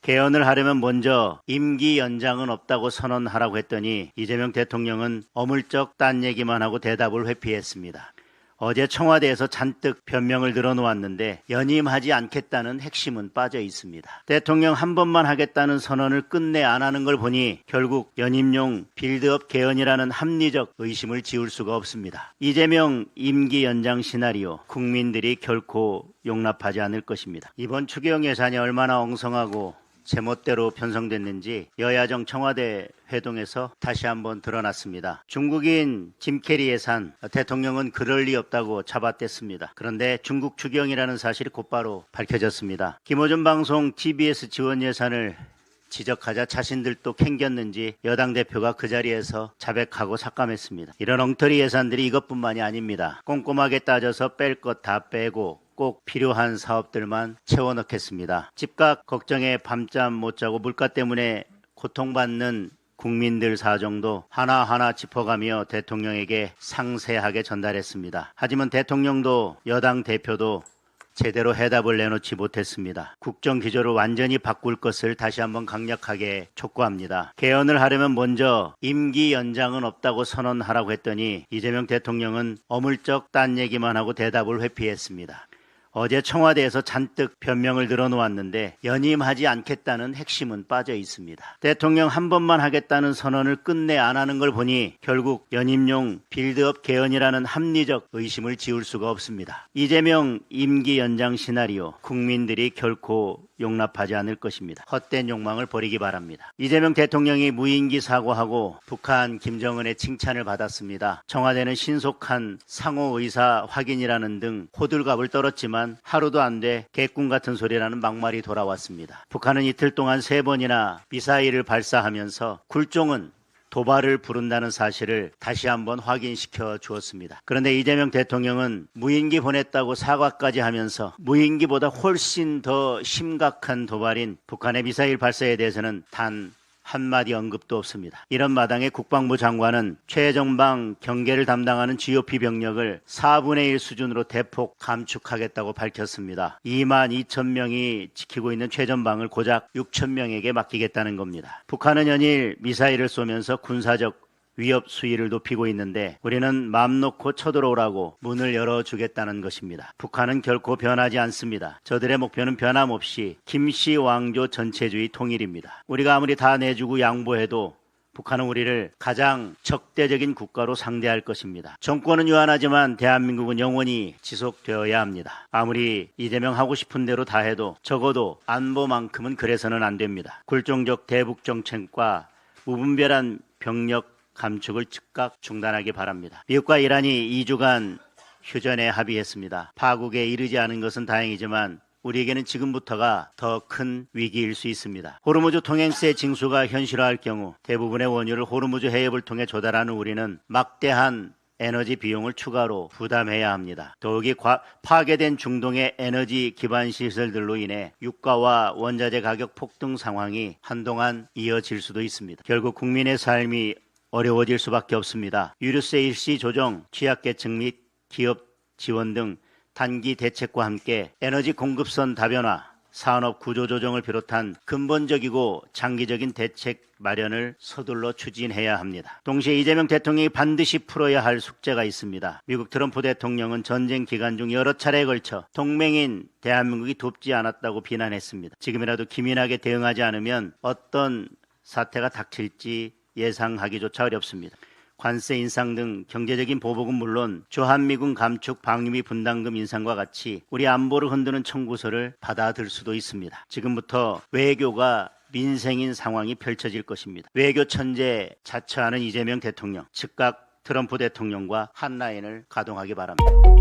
개헌을 하려면 먼저 임기 연장은 없다고 선언하라고 했더니 이재명 대통령은 어물쩍 딴 얘기만 하고 대답을 회피했습니다. 어제 청와대에서 잔뜩 변명을 늘어놓았는데 연임하지 않겠다는 핵심은 빠져 있습니다. 대통령 한 번만 하겠다는 선언을 끝내 안 하는 걸 보니 결국 연임용 빌드업 개헌이라는 합리적 의심을 지울 수가 없습니다. 이재명 임기 연장 시나리오 국민들이 결코 용납하지 않을 것입니다. 이번 추경 예산이 얼마나 엉성하고 제멋대로 편성됐는지 여야정 청와대 회동에서 다시 한번 드러났습니다. 중국인 짐캐리 예산, 대통령은 그럴 리 없다고 잡아댔습니다. 그런데 중국 추경이라는 사실이 곧바로 밝혀졌습니다. 김어준 방송 TBS 지원 예산을 지적하자 자신들도 캥겼는지 여당 대표가 그 자리에서 자백하고 삭감했습니다. 이런 엉터리 예산들이 이것뿐만이 아닙니다. 꼼꼼하게 따져서 뺄 것 다 빼고 꼭 필요한 사업들만 채워넣겠습니다. 집값 걱정에 밤잠 못 자고 물가 때문에 고통받는 국민들 사정도 하나하나 짚어가며 대통령에게 상세하게 전달했습니다. 하지만 대통령도 여당 대표도 제대로 해답을 내놓지 못했습니다. 국정 기조를 완전히 바꿀 것을 다시 한번 강력하게 촉구합니다. 개헌을 하려면 먼저 임기 연장은 없다고 선언하라고 했더니 이재명 대통령은 어물쩍 딴 얘기만 하고 대답을 회피했습니다. 어제 청와대에서 잔뜩 변명을 늘어놓았는데 연임하지 않겠다는 핵심은 빠져 있습니다. 대통령 한 번만 하겠다는 선언을 끝내 안 하는 걸 보니 결국 연임용 빌드업 개헌이라는 합리적 의심을 지울 수가 없습니다. 이재명 임기 연장 시나리오 국민들이 결코 용납하지 않을 것입니다. 헛된 욕망을 버리기 바랍니다. 이재명 대통령이 무인기 사고하고 북한 김정은의 칭찬을 받았습니다. 청와대는 신속한 상호 의사 확인이라는 등 호들갑을 떨었지만 하루도 안 돼 개꿈 같은 소리라는 막말이 돌아왔습니다. 북한은 이틀 동안 3번이나 미사일을 발사하면서 굴종은 도발을 부른다는 사실을 다시 한번 확인시켜 주었습니다. 그런데 이재명 대통령은 무인기 보냈다고 사과까지 하면서 무인기보다 훨씬 더 심각한 도발인 북한의 미사일 발사에 대해서는 단 한마디 언급도 없습니다. 이런 마당에 국방부 장관은 최전방 경계를 담당하는 GOP 병력을 4분의 1 수준으로 대폭 감축하겠다고 밝혔습니다. 22,000명이 지키고 있는 최전방을 고작 6,000명에게 맡기겠다는 겁니다. 북한은 연일 미사일을 쏘면서 군사적 위협 수위를 높이고 있는데 우리는 맘 놓고 쳐들어오라고 문을 열어주겠다는 것입니다. 북한은 결코 변하지 않습니다. 저들의 목표는 변함없이 김씨 왕조 전체주의 통일입니다. 우리가 아무리 다 내주고 양보해도 북한은 우리를 가장 적대적인 국가로 상대할 것입니다. 정권은 유한하지만 대한민국은 영원히 지속되어야 합니다. 아무리 이재명 하고 싶은 대로 다 해도 적어도 안보만큼은 그래서는 안 됩니다. 굴종적 대북 정책과 무분별한 병력 감축을 즉각 중단하기 바랍니다. 미국과 이란이 2주간 휴전에 합의했습니다. 파국에 이르지 않은 것은 다행이지만 우리에게는 지금부터가 더 큰 위기일 수 있습니다. 호르무즈 통행세 징수가 현실화할 경우 대부분의 원유를 호르무즈 해협을 통해 조달하는 우리는 막대한 에너지 비용을 추가로 부담해야 합니다. 더욱이 파괴된 중동의 에너지 기반 시설들로 인해 유가와 원자재 가격 폭등 상황이 한동안 이어질 수도 있습니다. 결국 국민의 삶이 어려워질 수밖에 없습니다. 유류세 일시 조정, 취약계층 및 기업 지원 등 단기 대책과 함께 에너지 공급선 다변화, 산업 구조 조정을 비롯한 근본적이고 장기적인 대책 마련을 서둘러 추진해야 합니다. 동시에 이재명 대통령이 반드시 풀어야 할 숙제가 있습니다. 미국 트럼프 대통령은 전쟁 기간 중 여러 차례에 걸쳐 동맹인 대한민국이 돕지 않았다고 비난했습니다. 지금이라도 기민하게 대응하지 않으면 어떤 사태가 닥칠지 예상하기조차 어렵습니다. 관세 인상 등 경제적인 보복은 물론 주한미군 감축 방위비 분담금 인상과 같이 우리 안보를 흔드는 청구서를 받아들 수도 있습니다. 지금부터 외교가 민생인 상황이 펼쳐질 것입니다. 외교 천재 자처하는 이재명 대통령, 즉각 트럼프 대통령과 한 라인을 가동하기 바랍니다.